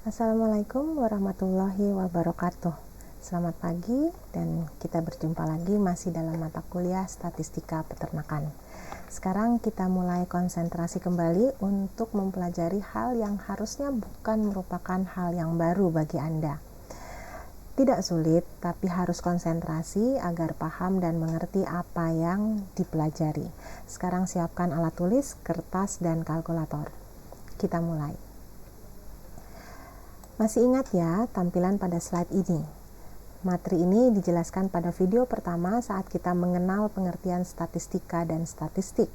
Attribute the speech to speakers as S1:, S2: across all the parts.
S1: Assalamualaikum warahmatullahi wabarakatuh. Selamat pagi dan kita berjumpa lagi masih dalam mata kuliah Statistika Peternakan. Sekarang kita mulai konsentrasi kembali untuk mempelajari hal yang harusnya bukan merupakan hal yang baru bagi Anda. Tidak sulit, tapi harus konsentrasi agar paham dan mengerti apa yang dipelajari. Sekarang siapkan alat tulis, kertas, dan kalkulator. Kita mulai. Masih ingat ya tampilan pada slide ini? Materi ini dijelaskan pada video pertama saat kita mengenal pengertian statistika dan statistik.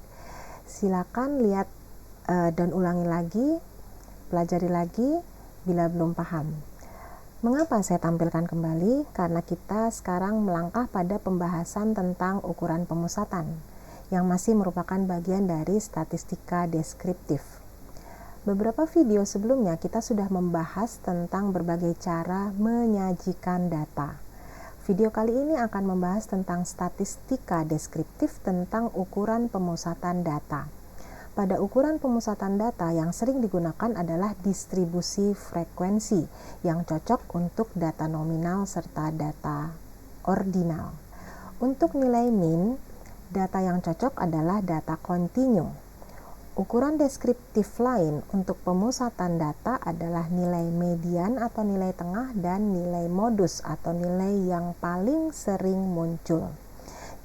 S1: Silakan lihat dan ulangi lagi, pelajari lagi bila belum paham. Mengapa saya tampilkan kembali? Karena kita sekarang melangkah pada pembahasan tentang ukuran pemusatan, yang masih merupakan bagian dari statistika deskriptif. Beberapa video sebelumnya kita sudah membahas tentang berbagai cara menyajikan data. Video kali ini akan membahas tentang statistika deskriptif tentang ukuran pemusatan data. Pada ukuran pemusatan data yang sering digunakan adalah distribusi frekuensi yang cocok untuk data nominal serta data ordinal. Untuk nilai mean, data yang cocok adalah data kontinu. Ukuran deskriptif lain untuk pemusatan data adalah nilai median atau nilai tengah dan nilai modus atau nilai yang paling sering muncul.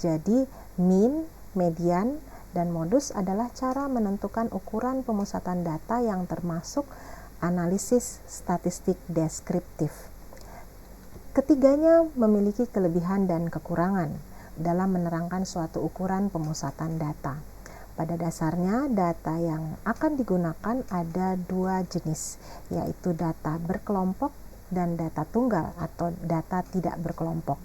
S1: Jadi, mean, median, dan modus adalah cara menentukan ukuran pemusatan data yang termasuk analisis statistik deskriptif. Ketiganya memiliki kelebihan dan kekurangan dalam menerangkan suatu ukuran pemusatan data. Pada dasarnya, data yang akan digunakan ada dua jenis, yaitu data berkelompok dan data tunggal atau data tidak berkelompok.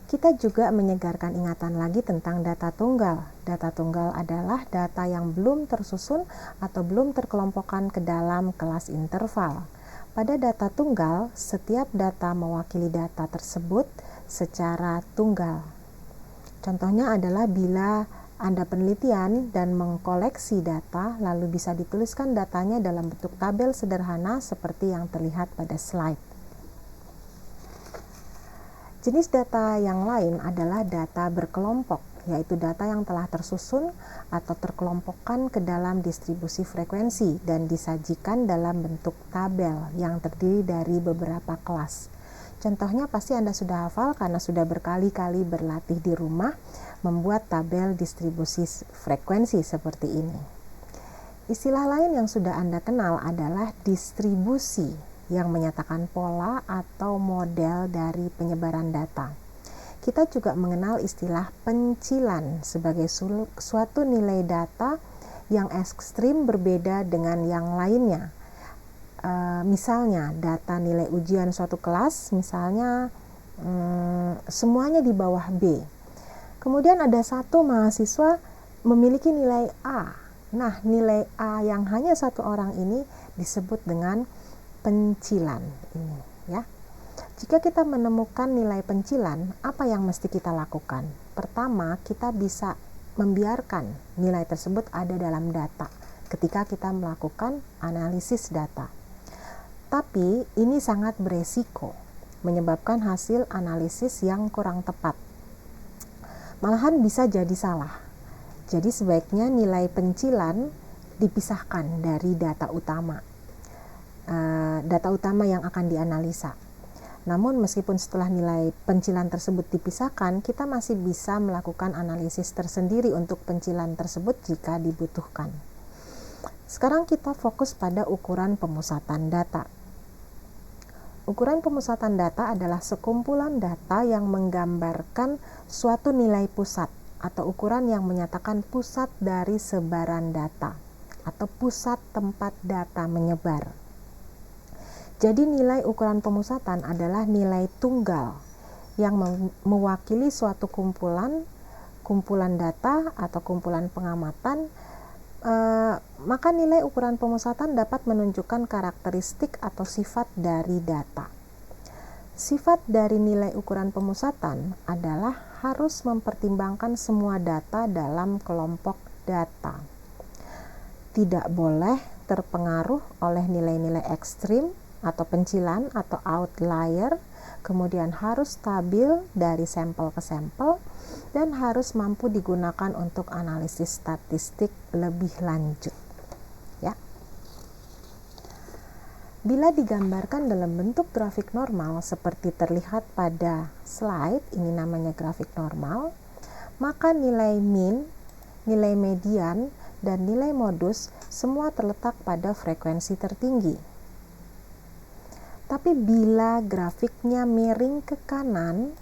S1: Kita juga menyegarkan ingatan lagi tentang data tunggal. Data tunggal adalah data yang belum tersusun atau belum terkelompokkan ke dalam kelas interval. Pada data tunggal, setiap data mewakili data tersebut secara tunggal. Contohnya adalah bila Anda penelitian dan mengkoleksi data, lalu bisa dituliskan datanya dalam bentuk tabel sederhana seperti yang terlihat pada slide. Jenis data yang lain adalah data berkelompok, yaitu data yang telah tersusun atau terkelompokkan ke dalam distribusi frekuensi dan disajikan dalam bentuk tabel yang terdiri dari beberapa kelas. Contohnya pasti Anda sudah hafal karena sudah berkali-kali berlatih di rumah membuat tabel distribusi frekuensi seperti ini. Istilah lain yang sudah Anda kenal adalah distribusi yang menyatakan pola atau model dari penyebaran data. Kita juga mengenal istilah pencilan sebagai suatu nilai data yang ekstrim berbeda dengan yang lainnya. Misalnya data nilai ujian suatu kelas, misalnya semuanya di bawah B. Kemudian ada satu mahasiswa memiliki nilai A. Nah, nilai A yang hanya satu orang ini disebut dengan pencilan ini, ya. Jika kita menemukan nilai pencilan, apa yang mesti kita lakukan? Pertama, kita bisa membiarkan nilai tersebut ada dalam data ketika kita melakukan analisis data. Tapi ini sangat beresiko, menyebabkan hasil analisis yang kurang tepat. Malahan bisa jadi salah. Jadi sebaiknya nilai pencilan dipisahkan dari data utama. Data utama yang akan dianalisa. Namun meskipun setelah nilai pencilan tersebut dipisahkan, kita masih bisa melakukan analisis tersendiri untuk pencilan tersebut jika dibutuhkan. Sekarang kita fokus pada ukuran pemusatan data. Ukuran pemusatan data adalah sekumpulan data yang menggambarkan suatu nilai pusat atau ukuran yang menyatakan pusat dari sebaran data atau pusat tempat data menyebar. Jadi nilai ukuran pemusatan adalah nilai tunggal yang mewakili suatu kumpulan data atau kumpulan pengamatan. Maka nilai ukuran pemusatan dapat menunjukkan karakteristik atau sifat dari data. Sifat dari nilai ukuran pemusatan adalah harus mempertimbangkan semua data dalam kelompok data. Tidak boleh terpengaruh oleh nilai-nilai ekstrim atau pencilan atau outlier, kemudian harus stabil dari sampel ke sampel, dan harus mampu digunakan untuk analisis statistik lebih lanjut. Ya. Bila digambarkan dalam bentuk grafik normal seperti terlihat pada slide, ini namanya grafik normal, maka nilai mean, nilai median, dan nilai modus semua terletak pada frekuensi tertinggi. Tapi bila grafiknya miring ke kanan,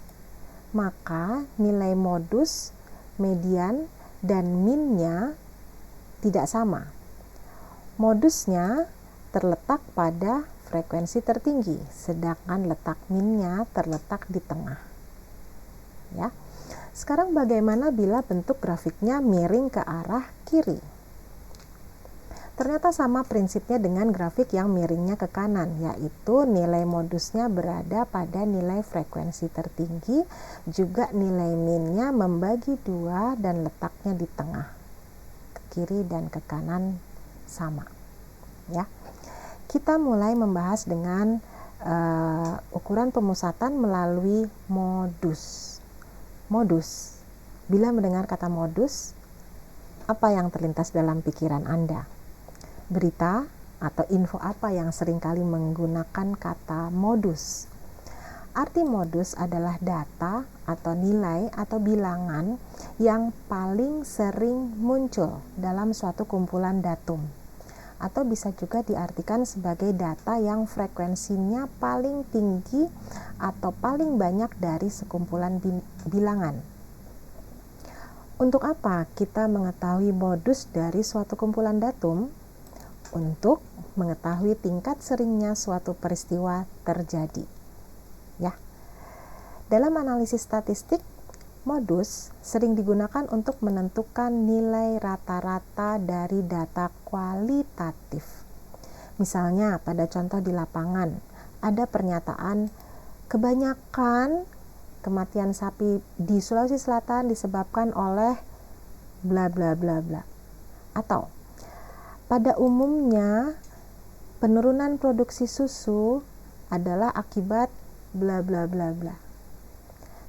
S1: maka nilai modus, median, dan min-nya tidak sama. Modusnya terletak pada frekuensi tertinggi, sedangkan letak min-nya terletak di tengah. Ya. Sekarang bagaimana bila bentuk grafiknya miring ke arah kiri? Ternyata sama prinsipnya dengan grafik yang miringnya ke kanan, yaitu nilai modusnya berada pada nilai frekuensi tertinggi, juga nilai min-nya membagi dua dan letaknya di tengah. Ke kiri dan ke kanan sama. Ya. Kita mulai membahas dengan ukuran pemusatan melalui modus. Modus. Bila mendengar kata modus, apa yang terlintas dalam pikiran Anda? Berita atau info apa yang seringkali menggunakan kata modus? Arti modus adalah data atau nilai atau bilangan yang paling sering muncul dalam suatu kumpulan datum, atau bisa juga diartikan sebagai data yang frekuensinya paling tinggi atau paling banyak dari sekumpulan bilangan. Untuk apa kita mengetahui modus dari suatu kumpulan datum? Untuk mengetahui tingkat seringnya suatu peristiwa terjadi. Ya. Dalam analisis statistik, modus sering digunakan untuk menentukan nilai rata-rata dari data kualitatif. Misalnya pada contoh di lapangan, ada pernyataan kebanyakan kematian sapi di Sulawesi Selatan disebabkan oleh bla bla bla bla. Atau pada umumnya penurunan produksi susu adalah akibat bla bla bla bla.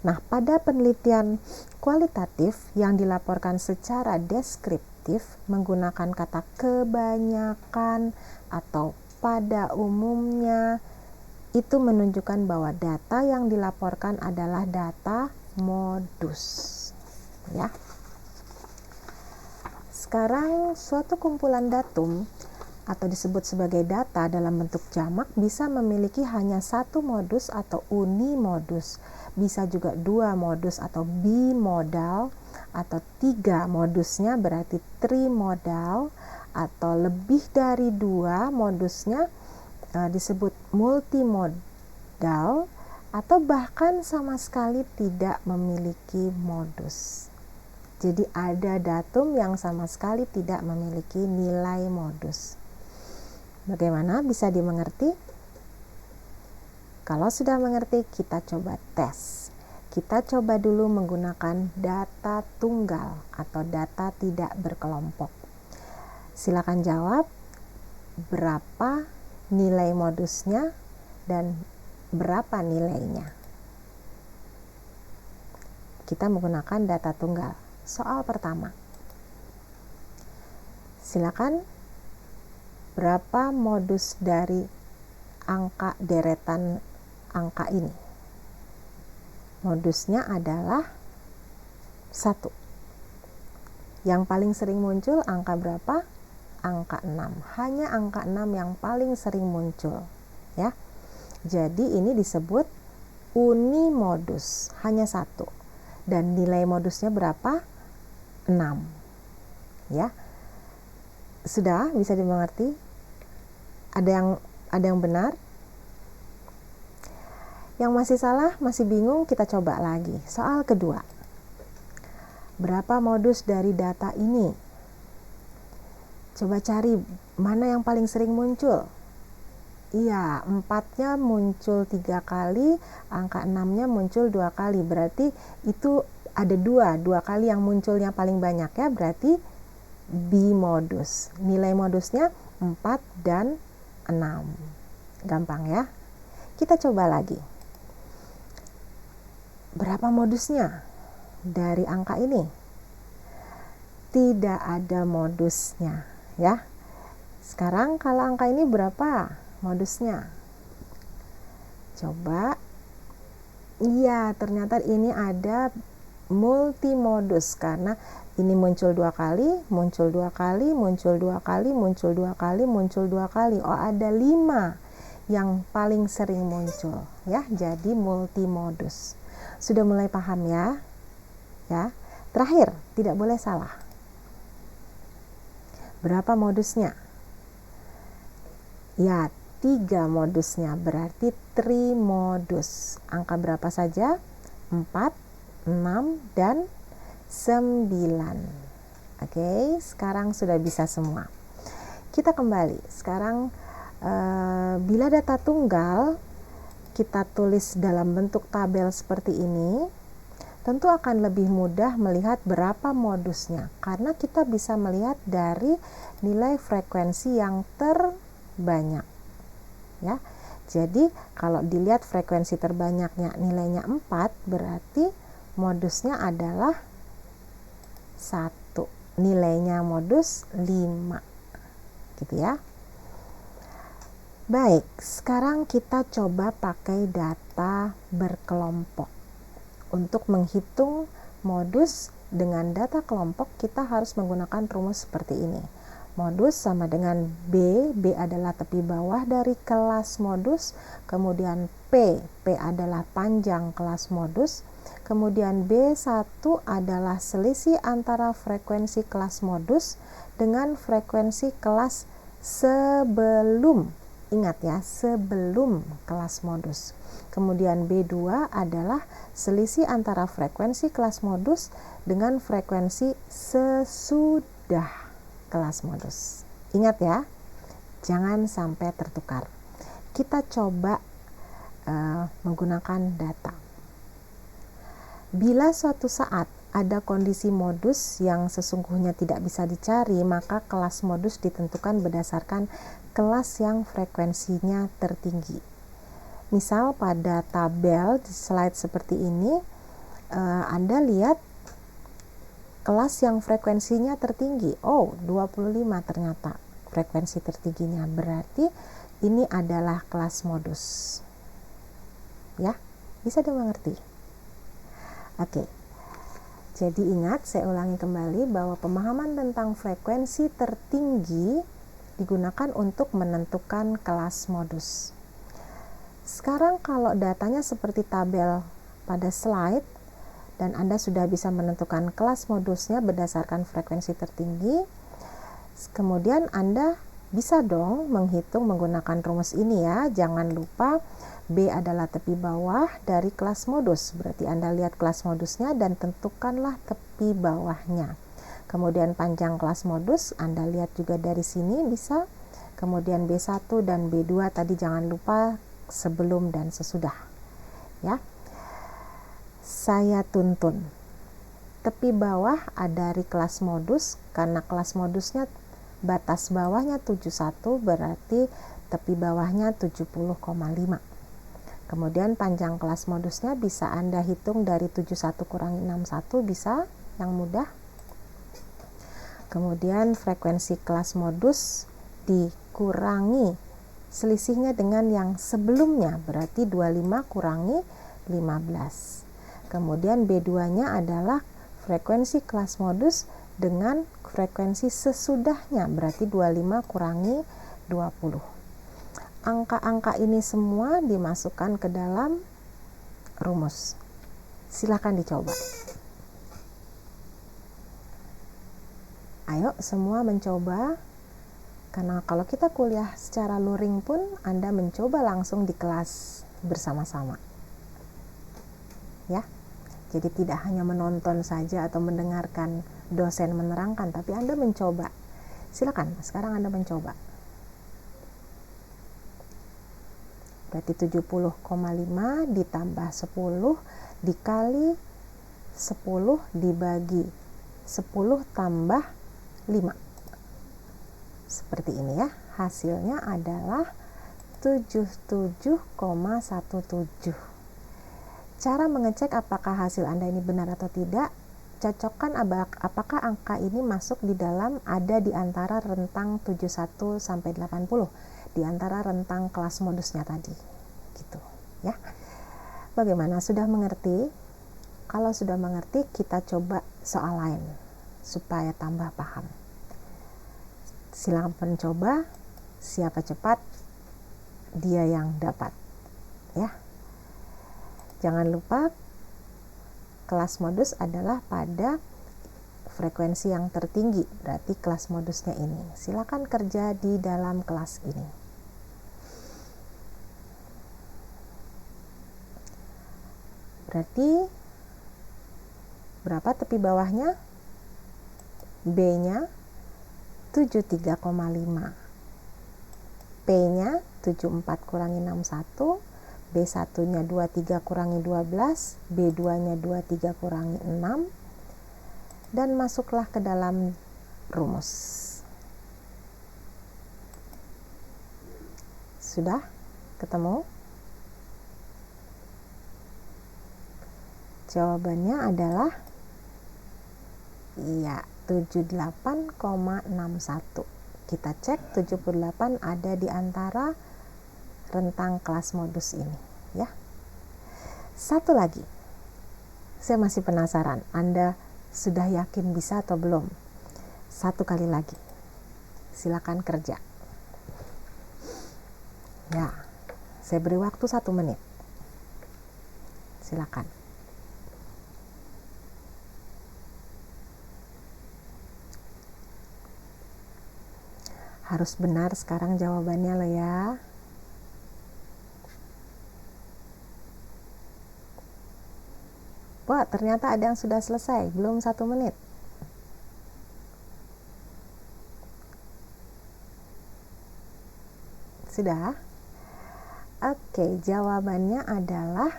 S1: Nah, pada penelitian kualitatif yang dilaporkan secara deskriptif menggunakan kata kebanyakan atau pada umumnya, itu menunjukkan bahwa data yang dilaporkan adalah data modus. Ya. Sekarang suatu kumpulan datum atau disebut sebagai data dalam bentuk jamak bisa memiliki hanya satu modus atau unimodus, bisa juga dua modus atau bimodal, atau tiga modusnya berarti trimodal, atau lebih dari dua modusnya disebut multimodal, atau bahkan sama sekali tidak memiliki modus. Jadi ada datum yang sama sekali tidak memiliki nilai modus. Bagaimana, bisa dimengerti? Kalau sudah mengerti, kita coba tes. Kita coba dulu menggunakan data tunggal atau data tidak berkelompok. Silakan jawab berapa nilai modusnya dan berapa nilainya. Kita menggunakan data tunggal. Soal pertama. Silakan, berapa modus dari angka deretan angka ini? Modusnya adalah 1. Yang paling sering muncul angka berapa? Angka 6. Hanya angka 6 yang paling sering muncul, ya. Jadi ini disebut unimodus, hanya 1. Dan nilai modusnya berapa? 6. Ya. Sudah bisa dimengerti? Ada yang benar? Yang masih salah, masih bingung, kita coba lagi. Soal kedua. Berapa modus dari data ini? Coba cari mana yang paling sering muncul. Iya, 4-nya muncul 3 kali, angka 6-nya muncul 2 kali. Berarti itu ada 2 kali yang munculnya paling banyak, ya. Berarti bimodus. Nilai modusnya 4, dan 6. Gampang ya. Kita coba lagi. Berapa modusnya dari angka ini? Tidak ada modusnya ya. Sekarang kalau angka ini berapa modusnya? Coba. Iya, ternyata ini ada multimodus karena ini muncul 2 kali, muncul 2 kali, muncul 2 kali, muncul 2 kali, muncul 2 kali. Oh, ada 5 yang paling sering muncul ya. Jadi multimodus. Sudah mulai paham ya? Ya. Terakhir, tidak boleh salah. Berapa modusnya? Ya, 3 modusnya, berarti trimodus. Angka berapa saja? 4, 6, dan 9. Oke, sekarang sudah bisa semua. Kita kembali. Sekarang bila data tunggal kita tulis dalam bentuk tabel seperti ini, tentu akan lebih mudah melihat berapa modusnya karena kita bisa melihat dari nilai frekuensi yang terbanyak ya. Jadi kalau dilihat frekuensi terbanyaknya nilainya 4, berarti modusnya adalah 1, nilainya modus 5 gitu ya. Baik, sekarang kita coba pakai data berkelompok. Untuk menghitung modus dengan data kelompok, kita harus menggunakan rumus seperti ini. Modus sama dengan B adalah tepi bawah dari kelas modus, kemudian P adalah panjang kelas modus, kemudian B1 adalah selisih antara frekuensi kelas modus dengan frekuensi kelas sebelum. Ingat ya, sebelum kelas modus. Kemudian B2 adalah selisih antara frekuensi kelas modus dengan frekuensi sesudah kelas modus. Ingat ya, jangan sampai tertukar. Kita coba menggunakan data. Bila suatu saat ada kondisi modus yang sesungguhnya tidak bisa dicari, maka kelas modus ditentukan berdasarkan kelas yang frekuensinya tertinggi. Misal pada tabel di slide seperti ini, Anda lihat kelas yang frekuensinya tertinggi. Oh, 25 ternyata frekuensi tertingginya. Berarti ini adalah kelas modus. Ya, bisa dimengerti? Oke. Jadi ingat, saya ulangi kembali bahwa pemahaman tentang frekuensi tertinggi digunakan untuk menentukan kelas modus. Sekarang kalau datanya seperti tabel pada slide dan Anda sudah bisa menentukan kelas modusnya berdasarkan frekuensi tertinggi, kemudian Anda bisa dong menghitung menggunakan rumus ini ya. Jangan lupa B adalah tepi bawah dari kelas modus. Berarti Anda lihat kelas modusnya dan tentukanlah tepi bawahnya. Kemudian panjang kelas modus, Anda lihat juga dari sini bisa. Kemudian B1 dan B2 tadi jangan lupa sebelum dan sesudah. Ya. Saya tuntun. Tepi bawah ada dari kelas modus, karena kelas modusnya batas bawahnya 71, berarti tepi bawahnya 70,5. Kemudian panjang kelas modusnya bisa Anda hitung dari 71 kurangi 61, bisa yang mudah. Kemudian frekuensi kelas modus dikurangi selisihnya dengan yang sebelumnya, berarti 25 kurangi 15. Kemudian B2-nya adalah frekuensi kelas modus dengan frekuensi sesudahnya, berarti 25 kurangi 20. Angka-angka ini semua dimasukkan ke dalam rumus. Silakan dicoba. Ayo semua mencoba, karena kalau kita kuliah secara luring pun Anda mencoba langsung di kelas bersama-sama. Ya, jadi tidak hanya menonton saja atau mendengarkan dosen menerangkan, tapi Anda mencoba. Silakan, sekarang Anda mencoba. Berarti 70,5 ditambah 10 dikali 10 dibagi 10 tambah 5. Seperti ini ya hasilnya adalah 77,17. Cara mengecek apakah hasil Anda ini benar atau tidak, cocokkan apakah angka ini masuk di dalam ada di antara rentang 71 sampai 80, di antara rentang kelas modusnya tadi. Gitu, ya. Bagaimana? Sudah mengerti? Kalau sudah mengerti, kita coba soal lain supaya tambah paham. Silakan coba, siapa cepat dia yang dapat, ya. Jangan lupa kelas modus adalah pada frekuensi yang tertinggi, berarti kelas modusnya ini. Silakan kerja di dalam kelas ini. Berarti berapa tepi bawahnya? B-nya 73,5, P-nya 74 kurangi 61, B1-nya 23 kurangi 12, B2-nya 23 kurangi 6, dan masuklah ke dalam rumus. Sudah ketemu? Jawabannya adalah iya, 78,61. Kita cek 78 ada di antara rentang kelas modus ini, ya. Satu lagi, saya masih penasaran, Anda sudah yakin bisa atau belum? Satu kali lagi, silakan kerja. Ya, saya beri waktu 1 menit. Silakan. Harus benar sekarang jawabannya loh ya. Wah, ternyata ada yang sudah selesai, belum 1 menit. Sudah? Oke, jawabannya adalah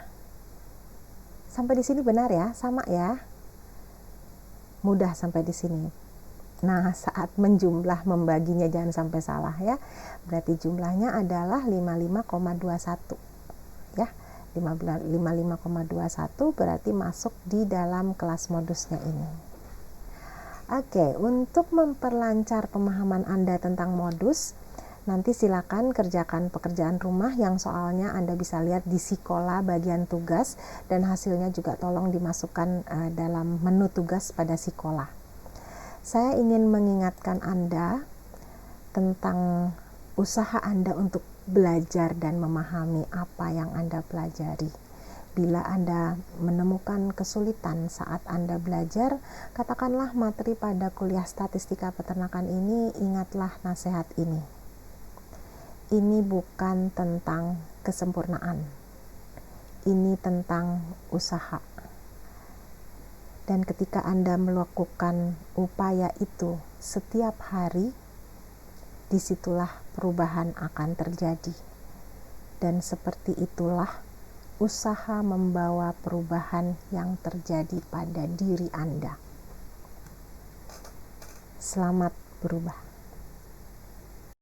S1: sampai di sini benar ya, sama ya. Mudah sampai di sini. Nah, saat menjumlah membaginya jangan sampai salah ya. Berarti jumlahnya adalah 55,21. Ya. 55,21 berarti masuk di dalam kelas modusnya ini. Oke, untuk memperlancar pemahaman Anda tentang modus, nanti silakan kerjakan pekerjaan rumah yang soalnya Anda bisa lihat di Sikola bagian tugas, dan hasilnya juga tolong dimasukkan dalam menu tugas pada Sikola. Saya ingin mengingatkan Anda tentang usaha Anda untuk belajar dan memahami apa yang Anda pelajari. Bila Anda menemukan kesulitan saat Anda belajar, katakanlah materi pada kuliah statistika peternakan ini, ingatlah nasihat ini. Ini bukan tentang kesempurnaan. Ini tentang usaha. Dan ketika Anda melakukan upaya itu setiap hari, disitulah perubahan akan terjadi. Dan seperti itulah usaha membawa perubahan yang terjadi pada diri Anda. Selamat berubah.